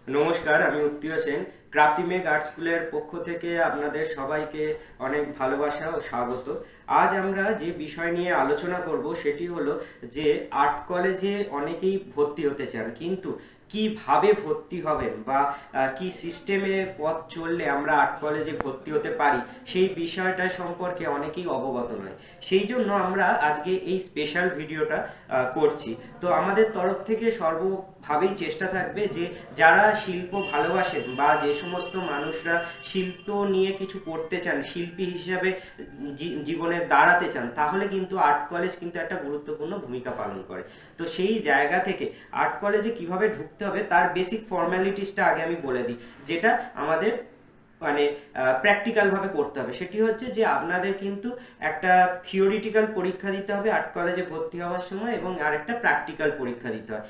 নমস্কার, আমি উত্তীয় সেন। ক্রাফটিমেক আর্ট স্কুলের পক্ষ থেকে আপনাদের সবাইকে অনেক ভালোবাসা ও স্বাগত। আজ আমরা যে বিষয় নিয়ে আলোচনা করব সেটি হলো যে আর্ট কলেজে অনেকেই ভর্তি হতে চান, কিন্তু কিভাবে ভর্তি হবেন বা কি সিস্টেমে পথ চললে আমরা আর্ট কলেজে ভর্তি হতে পারি সেই বিষয়টা সম্পর্কে অনেকেই অবগত নয়। সেই জন্য আমরা আজকে এই স্পেশাল ভিডিওটা করছি। তো আমাদের তরফ থেকে সর্বভাবেই চেষ্টা থাকবে যে যারা শিল্প ভালোবাসেন বা যে সমস্ত মানুষরা শিল্প নিয়ে কিছু করতে চান, শিল্পী হিসাবে জীবনে দাঁড়াতে চান, তাহলে কিন্তু আর্ট কলেজ কিন্তু একটা গুরুত্বপূর্ণ ভূমিকা পালন করে। তো সেই জায়গা থেকে আর্ট কলেজে কিভাবে ঢুকতে হবে তার বেসিক ফর্মালিটিসটা আগে আমি বলে দিই, যেটা আমাদের মানে প্র্যাকটিক্যাল ভাবে করতে হবে। সেটি হচ্ছে যে আপনাদের কিন্তু একটা থিওরিটিক্যাল পরীক্ষা দিতে হবে আর্ট কলেজে ভর্তি হওয়ার সময়, এবং আর একটা প্র্যাকটিক্যাল পরীক্ষা দিতে হয়।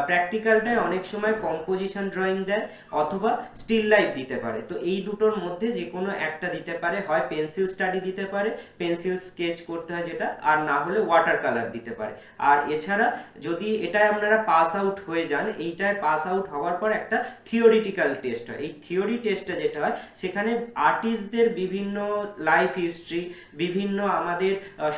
প্র্যাকটিক্যালটায় অনেক সময় কম্পোজিশন ড্রয়িং দেয় অথবা স্টিল লাইফ দিতে পারে। তো এই দুটোর মধ্যে যে কোনো একটা দিতে পারে, হয় পেন্সিল স্টাডি দিতে পারে, পেন্সিল স্কেচ করতে হয় যেটা, আর না হলে ওয়াটার কালার দিতে পারে। আর এছাড়া যদি এটায় আপনারা পাস আউট হয়ে যান, এইটায় পাস আউট হওয়ার পর একটা থিওরিটিক্যাল টেস্ট হয়। এই থিওরি টেস্টটা যেটা হয় সেখানে আর্টিস্টদের বিভিন্ন লাইফ হিস্ট্রি, বিভিন্ন আমাদের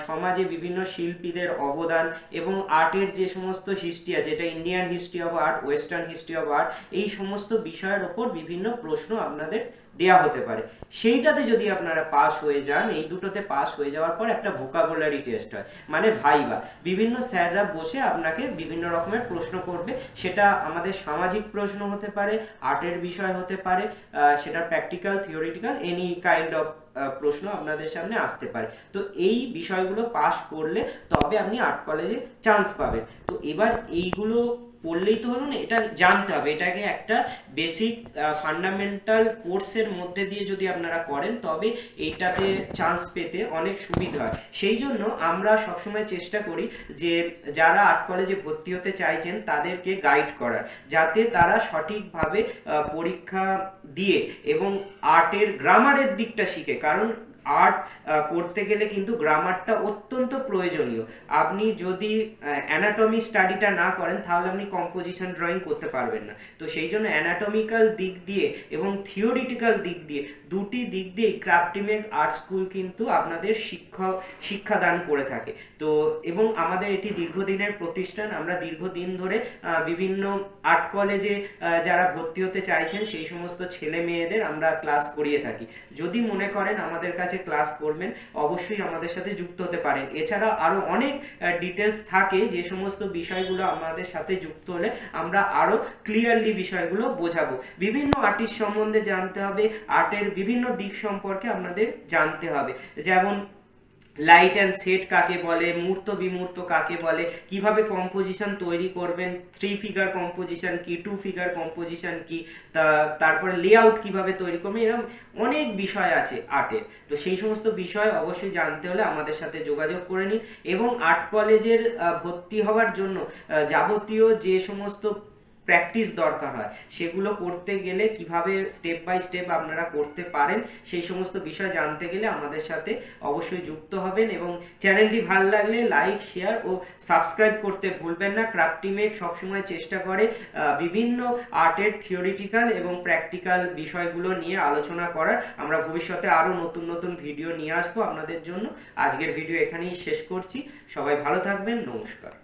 সমাজে বিভিন্ন শিল্পীদের অবদান এবং আর্টের যে সমস্ত হিস্ট্রি আছে, এটা Indian history of art, western history of art, এই সমস্ত বিষয়ের ওপর বিভিন্ন প্রশ্ন আপনাদের দেয়া হতে পারে। সেইটাতে যদি আপনারা পাস হয়ে যান, এই দুটোতে পাস হয়ে যাওয়ার পর একটা ভোকাবুলারি টেস্ট হয়, মানে ভাইবা। বিভিন্ন স্যাররা বসে আপনাকে বিভিন্ন রকমের প্রশ্ন করবে। সেটা আমাদের সামাজিক প্রশ্ন হতে পারে, আর্টের বিষয় হতে পারে, সেটা practical, theoretical, any kind of প্রশ্ন আপনাদের সামনে আসতে পারে। তো এই বিষয়গুলো পাস করলে তবে আপনি আর্ট কলেজে চান্স পাবেন। তো এবার এইগুলো পড়লেই তো হলো না, এটা জানতে হবে। এটাকে একটা বেসিক ফান্ডামেন্টাল কোর্সের মধ্যে দিয়ে যদি আপনারা করেন তবে এইটাতে চান্স পেতে অনেক সুবিধা হয়। সেই জন্য আমরা সবসময় চেষ্টা করি যে যারা আর্ট কলেজে ভর্তি হতে চাইছেন তাদেরকে গাইড করার, যাতে তারা সঠিকভাবে পরীক্ষা দিয়ে এবং আর্টের গ্রামারের দিকটা শিখে। কারণ আর্ট করতে গেলে কিন্তু গ্রামারটা অত্যন্ত প্রয়োজনীয়। আপনি যদি অ্যানাটমি স্টাডিটা না করেন তাহলে আপনি কম্পোজিশন ড্রয়িং করতে পারবেন না। তো সেই জন্য অ্যানাটমিক্যাল দিক দিয়ে এবং থিওরিটিক্যাল দিক দিয়ে, দুটি দিক দিয়ে ক্রাফটিমেক আর্ট স্কুল কিন্তু আপনাদের শিক্ষাদান করে থাকে। তো এবং আমাদের এটি দীর্ঘদিনের প্রতিষ্ঠান। আমরা দীর্ঘদিন ধরে বিভিন্ন আর্ট কলেজে যারা ভর্তি হতে চাইছেন সেই সমস্ত ছেলে মেয়েদের আমরা ক্লাস করিয়ে থাকি। যদি মনে করেন আমাদের কাছে ক্লাস করবেন, অবশ্যই আমাদের সাথে যুক্ত হতে পারেন। এছাড়া আরো অনেক ডিটেলস থাকে যে সমস্ত বিষয়গুলো আমাদের সাথে যুক্ত হলে আমরা আরো ক্লিয়ারলি বিষয়গুলো বোঝাবো। বিভিন্ন আর্টিস্ট সম্বন্ধে জানতে হবে, আর্টের বিভিন্ন দিক সম্পর্কে আপনাদের জানতে হবে। যেমন লাইট অ্যান্ড সেট কাকে বলে, মূর্ত বিমূর্ত কাকে বলে, কিভাবে কম্পোজিশন তৈরি করবেন, 3 ফিগার কম্পোজিশন কি, 2 ফিগার কম্পোজিশন কি, তারপরে লেআউট কিভাবে তৈরি করবেন, এরকম অনেক বিষয় আছে আর্টের। তো সেই সমস্ত বিষয় অবশ্যই জানতে হলে আমাদের সাথে যোগাযোগ করে নিন। এবং আর্ট কলেজের ভর্তি হওয়ার জন্য যাবতীয় যে সমস্ত প্র্যাকটিস দরকার হয় সেগুলো করতে গেলে কিভাবে স্টেপ বাই স্টেপ আপনারা করতে পারেন সেই সমস্ত বিষয় জানতে গেলে আমাদের সাথে অবশ্যই যুক্ত হবেন। এবং চ্যানেলটি ভালো লাগলে লাইক, শেয়ার ও সাবস্ক্রাইব করতে ভুলবেন না। ক্রাফটিমেক সবসময় চেষ্টা করে বিভিন্ন আর্টের থিওরিটিক্যাল এবং প্র্যাকটিক্যাল বিষয়গুলো নিয়ে আলোচনা করার। আমরা ভবিষ্যতে আরও নতুন নতুন ভিডিও নিয়ে আসবো আপনাদের জন্য। আজকের ভিডিও এখানেই শেষ করছি। সবাই ভালো থাকবেন। নমস্কার।